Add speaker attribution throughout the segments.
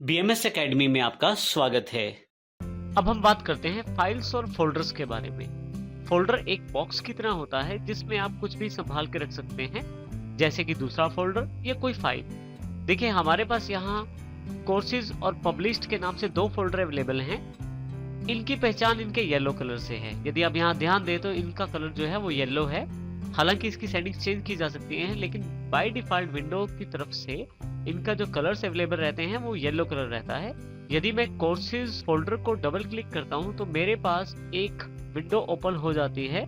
Speaker 1: BMS academy में आपका स्वागत है।
Speaker 2: अब हम बात करते हैं फाइल्स और फोल्डर्स के बारे में। फोल्डर एक बॉक्स की तरह होता है जिसमें आप कुछ भी संभाल के रख सकते हैं, जैसे कि दूसरा फोल्डर या कोई फाइल। देखिए हमारे पास यहाँ कोर्सेज और पब्लिश्ड के नाम से दो फोल्डर अवेलेबल हैं। इनकी पहचान इनके येलो कलर से है। यदि आप यहाँ ध्यान दें तो इनका कलर जो है वो येलो है। हालांकि इसकी सेटिंग्स चेंज की जा सकती हैं, लेकिन बाय डिफॉल्ट विंडो की तरफ से इनका जो कलर्स अवेलेबल रहते हैं वो येलो कलर रहता है। यदि मैं कोर्सेज फोल्डर को डबल क्लिक करता हूं तो मेरे पास एक विंडो ओपन हो जाती है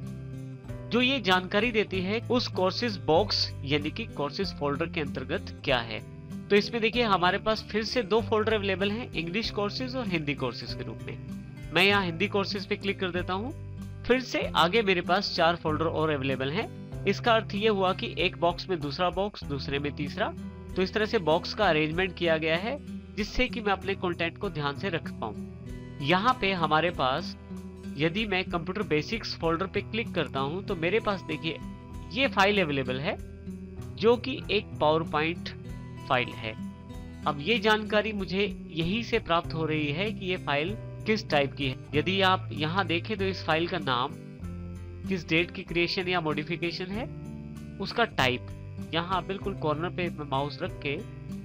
Speaker 2: जो ये जानकारी देती है उस कोर्सेज बॉक्स यानी कि कोर्सेज फोल्डर के अंतर्गत क्या है। तो इसमें देखिए हमारे पास फिर से दो फोल्डर अवेलेबल हैं, इंग्लिश कोर्सेज और हिंदी कोर्सेज के रूप में। मैं यहाँ हिंदी कोर्सेज पे क्लिक कर देता हूँ। फिर से आगे मेरे पास 4 फोल्डर और अवेलेबल हैं। इसका अर्थ ये हुआ कि एक बॉक्स में दूसरा बॉक्स, दूसरे में तीसरा। तो इस तरह से बॉक्स का अरेंजमेंट किया गया है जिससे कि मैं अपने कंटेंट को ध्यान से रख पाऊं। यहाँ पे हमारे पास यदि मैं कंप्यूटर बेसिक्स फोल्डर पे क्लिक करता हूं तो मेरे पास देखिए ये फाइल अवेलेबल है जो कि एक पावर पॉइंट फाइल है। अब ये जानकारी मुझे यहीं से प्राप्त हो रही है कि ये फाइल किस टाइप की है। यदि आप यहाँ देखें तो इस फाइल का नाम, किस डेट की क्रिएशन या मॉडिफिकेशन है, उसका टाइप, यहाँ बिल्कुल कॉर्नर पे मैं माउस रख के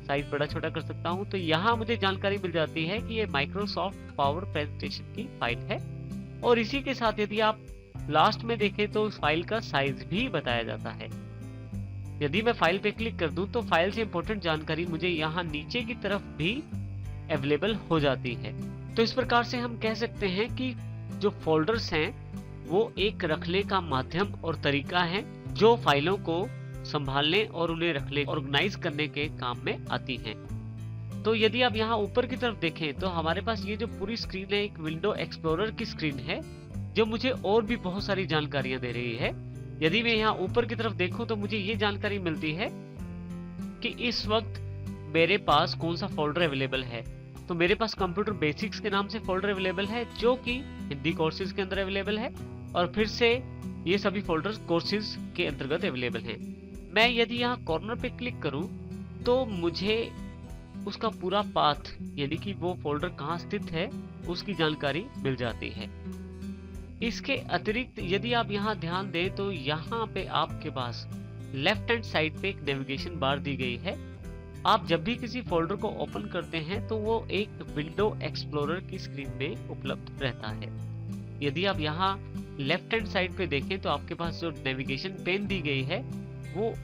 Speaker 2: साइज बड़ा छोटा कर सकता हूँ तो यहाँ मुझे जानकारी मिल जाती है कि ये माइक्रोसॉफ्ट पावर प्रेजेंटेशन की फाइल है। और इसी के साथ यदि आप लास्ट में देखें तो उस फाइल का साइज भी बताया जाता है। यदि मैं फाइल पे क्लिक कर दूं तो फाइल से इंपॉर्टेंट जानकारी मुझे यहाँ नीचे की तरफ भी अवेलेबल हो जाती है। तो इस प्रकार से हम कह सकते हैं कि जो फोल्डर्स हैं वो एक रखने का माध्यम और तरीका है जो फाइलों को संभालने और उन्हें रखने, ऑर्गेनाइज करने के काम में आती हैं। तो यदि आप यहाँ ऊपर की तरफ देखें तो हमारे पास ये जो पूरी स्क्रीन है एक विंडो एक्सप्लोरर की स्क्रीन है जो मुझे और भी बहुत सारी जानकारियां दे रही है। यदि मैं यहाँ ऊपर की तरफ देखूं तो मुझे ये जानकारी मिलती है कि इस वक्त मेरे पास कौन सा फोल्डर अवेलेबल है। तो मेरे पास कंप्यूटर बेसिक्स के नाम से फोल्डर अवेलेबल है जो कि हिंदी कोर्सेज के अंदर अवेलेबल है, और फिर से ये सभी फोल्डर्स कोर्सेज के अंतर्गत अवेलेबल हैं। मैं यदि यहाँ कॉर्नर पे क्लिक करूं तो मुझे उसका पूरा पाथ यानी कि वो फोल्डर कहाँ स्थित है उसकी जानकारी मिल जाती है। इसके अतिरिक्त यदि आप यहाँ ध्यान दें तो यहाँ पे आपके पास लेफ्ट हैंड साइड पे एक नेविगेशन बार दी गई है। आप जब भी किसी फोल्डर को ओपन करते हैं तो वो एक विंडो एक्सप्लोरर की स्क्रीन में उपलब्ध रहता है। यदि आप यहाँ लेफ्ट हैंड साइड पे देखें तो आपके पास जो नेविगेशन पेन दी गई है वो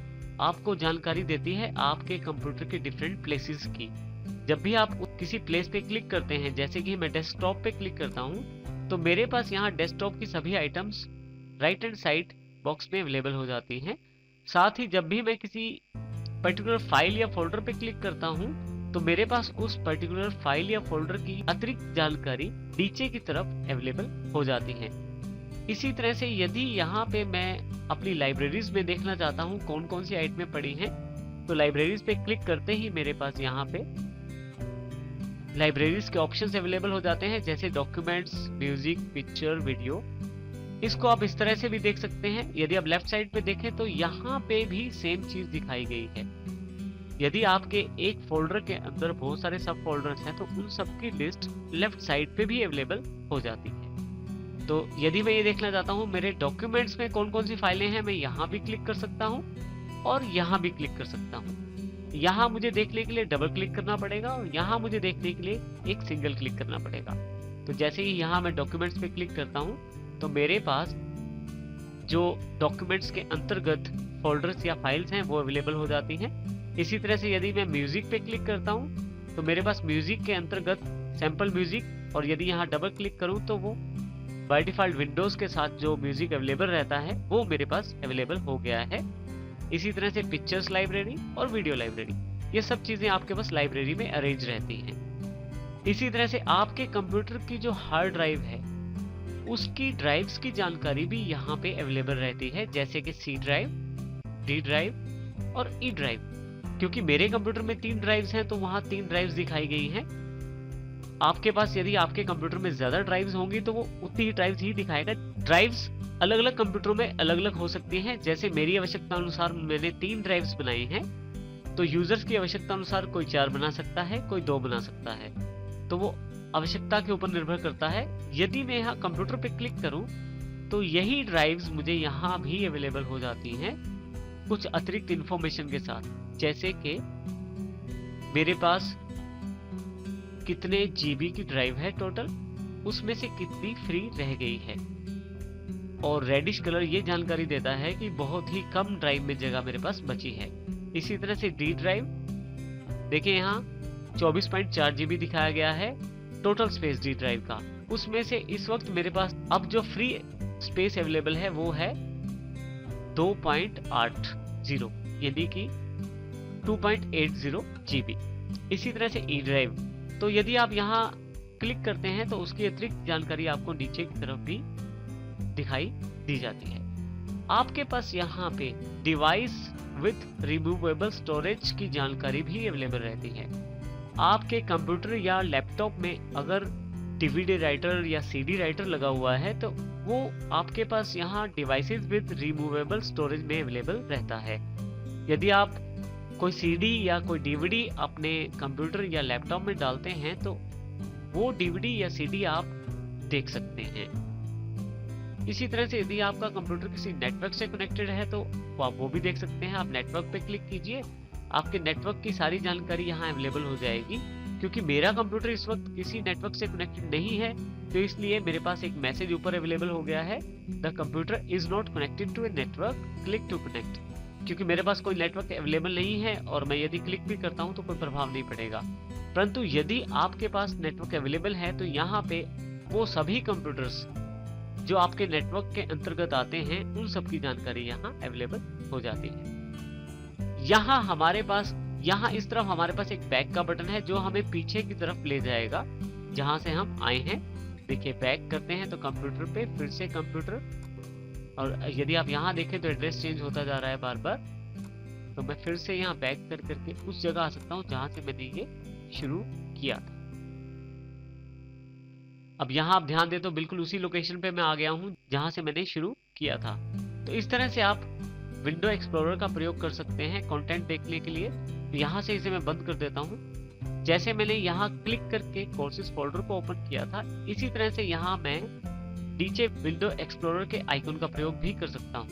Speaker 2: आपको जानकारी देती है आपके कंप्यूटर के डिफरेंट प्लेसेस की। जब भी आप किसी प्लेस पे क्लिक करते हैं, जैसे कि मैं डेस्कटॉप पे क्लिक करता हूं तो मेरे पास यहाँ डेस्कटॉप की सभी items right hand side box में अवेलेबल हो जाती हैं। साथ ही जब भी मैं किसी पर्टिकुलर फाइल या फोल्डर पे क्लिक करता हूं तो मेरे पास उस पर्टिकुलर फाइल या फोल्डर की अतिरिक्त जानकारी नीचे की तरफ अवेलेबल हो जाती है। इसी तरह से यदि यहाँ पे मैं अपनी लाइब्रेरीज में देखना चाहता हूँ कौन कौन सी आइटमें पड़ी हैं तो लाइब्रेरीज पे क्लिक करते ही मेरे पास यहाँ पे लाइब्रेरीज के ऑप्शंस अवेलेबल हो जाते हैं, जैसे डॉक्यूमेंट्स, म्यूजिक, पिक्चर, वीडियो। इसको आप इस तरह से भी देख सकते हैं। यदि आप लेफ्ट साइड पे देखें तो यहाँ पे भी सेम चीज दिखाई गई है। यदि आपके एक फोल्डर के अंदर बहुत सारे सब फोल्डर्स हैं तो उन सब की लिस्ट लेफ्ट साइड पे भी अवेलेबल हो जाती है। तो यदि मैं ये देखना चाहता हूँ मेरे डॉक्यूमेंट्स में कौन कौन सी फाइलें हैं, मैं यहाँ भी क्लिक कर सकता हूँ और यहाँ भी क्लिक कर सकता हूँ। यहाँ मुझे देखने के लिए डबल क्लिक करना पड़ेगा और यहाँ मुझे देखने के लिए एक सिंगल क्लिक करना पड़ेगा। तो जैसे ही यहाँ मैं डॉक्यूमेंट्स पे क्लिक करता हूँ तो मेरे पास जो डॉक्यूमेंट्स के अंतर्गत फोल्डर्स या फाइल्स हैं वो अवेलेबल हो जाती हैं। इसी तरह से यदि मैं म्यूजिक पे क्लिक करता हूँ तो मेरे पास म्यूजिक के अंतर्गत सैंपल म्यूजिक, और यदि यहाँ डबल क्लिक करूँ तो वो बाय डिफॉल्ट विंडोज के साथ जो म्यूजिक अवेलेबल रहता है वो मेरे पास अवेलेबल हो गया है। इसी तरह से पिक्चर्स लाइब्रेरी और वीडियो लाइब्रेरी, ये सब चीजें आपके पास लाइब्रेरी में अरेंज रहती हैं। इसी तरह से आपके कंप्यूटर की जो हार्ड ड्राइव है उसकी ड्राइव्स की जानकारी भी यहाँ पे अवेलेबल रहती है, जैसे कि सी ड्राइव, डी ड्राइव और ई ड्राइव। क्योंकि मेरे कंप्यूटर में 3 ड्राइव्स हैं तो वहाँ 3 ड्राइव्स दिखाई गई हैं। आपके पास यदि आपके कंप्यूटर में ज्यादा ड्राइव्स होंगी तो वो उतनी ही ड्राइव्स ही दिखाएगा। ड्राइव्स अलग अलग कंप्यूटरों में अलग अलग हो सकती हैं। जैसे मेरी आवश्यकता अनुसार मैंने 3 ड्राइव्स बनाई हैं तो यूजर्स की आवश्यकता अनुसार कोई 4 बना सकता है, कोई 2 बना सकता है, तो वो आवश्यकता के ऊपर निर्भर करता है। यदि मैं यहाँ कंप्यूटर पे क्लिक करूँ तो यही ड्राइव्स मुझे यहाँ भी अवेलेबल हो जाती हैं कुछ अतिरिक्त इंफॉर्मेशन के साथ, जैसे कि मेरे पास कितने जीबी की ड्राइव है टोटल, उसमें से कितनी फ्री रह गई है। और रेडिश कलर ये जानकारी देता है कि बहुत ही कम ड्राइव में जगह मेरे पास बची है। इसी तरह से डी ड्राइव, देखिए यहाँ 24.4 जीबी दिखाया गया है टोटल स्पेस डी ड्राइव का। उसमें से इस वक्त मेरे पास अब जो फ्री स्पेस अवेलेबल है वो है 2.80 यानी कि 2.80 जीबी। इसी तरह से ई ड्राइव, तो यदि आप यहाँ क्लिक करते हैं तो उसकी अतिरिक्त जानकारी आपको नीचे की तरफ भी दिखाई दी जाती है। आपके पास यहाँ पे डिवाइस विथ रिमूवेबल स्टोरेज की जानकारी भी अवेलेबल रहती है। आपके कंप्यूटर या लैपटॉप में अगर डीवीडी राइटर या सीडी राइटर लगा हुआ है तो वो आपके पास यहाँ डिवाइसेस विद रिमूवेबल स्टोरेज में अवेलेबल रहता है। यदि आप कोई सीडी या कोई डीवीडी अपने कंप्यूटर या लैपटॉप में डालते हैं तो वो डीवीडी या सीडी आप देख सकते हैं। इसी तरह से यदि आपका कंप्यूटर किसी नेटवर्क से कनेक्टेड है तो आप वो भी देख सकते हैं। आप नेटवर्क पे क्लिक कीजिए, आपके नेटवर्क की सारी जानकारी यहाँ अवेलेबल हो जाएगी। क्योंकि मेरा कंप्यूटर इस वक्त किसी नेटवर्क से कनेक्टेड नहीं है तो इसलिए मेरे पास एक मैसेज ऊपर अवेलेबल हो गया है, the computer is not connected to a network, click to connect. क्योंकि मेरे पास कोई नेटवर्क अवेलेबल नहीं है और मैं यदि क्लिक भी करता हूँ तो कोई प्रभाव नहीं पड़ेगा। परंतु यदि आपके पास नेटवर्क अवेलेबल है तो यहाँ पे वो सभी कंप्यूटर्स जो आपके नेटवर्क के अंतर्गत आते हैं उन सब की जानकारी यहाँ अवेलेबल हो जाती है। यहाँ हमारे पास इस तरफ हमारे पास एक बैक का बटन है जो हमें पीछे की तरफ ले जाएगा जहां से हम आए हैं। देखिए बैक करते हैं तो कंप्यूटर पे फिर से कंप्यूटर, और यदि आप यहाँ देखें तो एड्रेस चेंज होता जा रहा है बार बार। तो मैं फिर से यहाँ बैक कर करके उस जगह आ सकता हूँ जहां से मैंने ये शुरू किया था। अब यहाँ आप ध्यान दें तो बिल्कुल उसी लोकेशन पे मैं आ गया हूँ जहां से मैंने शुरू किया था। तो इस तरह से आप विंडो एक्सप्लोरर का प्रयोग कर सकते हैं कंटेंट देखने के लिए। तो यहाँ से इसे मैं बंद कर देता हूँ। जैसे मैंने यहाँ क्लिक करके कोर्सेज फोल्डर को ओपन किया था, इसी तरह से यहाँ मैं नीचे विंडो एक्सप्लोरर के आइकन का प्रयोग भी कर सकता हूँ।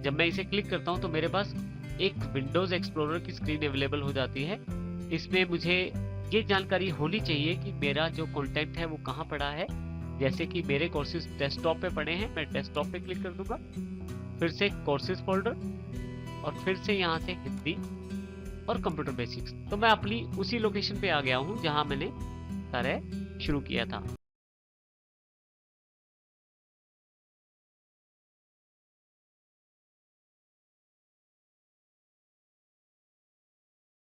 Speaker 2: जब मैं इसे क्लिक करता हूँ तो मेरे पास एक विंडोज एक्सप्लोरर की स्क्रीन अवेलेबल हो जाती है। इसमें मुझे ये जानकारी होनी चाहिए कि मेरा जो कंटेंट है वो कहाँ पड़ा है। जैसे कि मेरे कोर्सेज डेस्कटॉप पे पड़े हैं, मैं डेस्कटॉप पे क्लिक कर दूंगा, फिर से कोर्सेज फोल्डर और फिर से यहाँ से हिंदी और कंप्यूटर बेसिक्स। तो मैं अपनी उसी लोकेशन पे आ गया हूँ जहाँ मैंने कार्य शुरू किया था।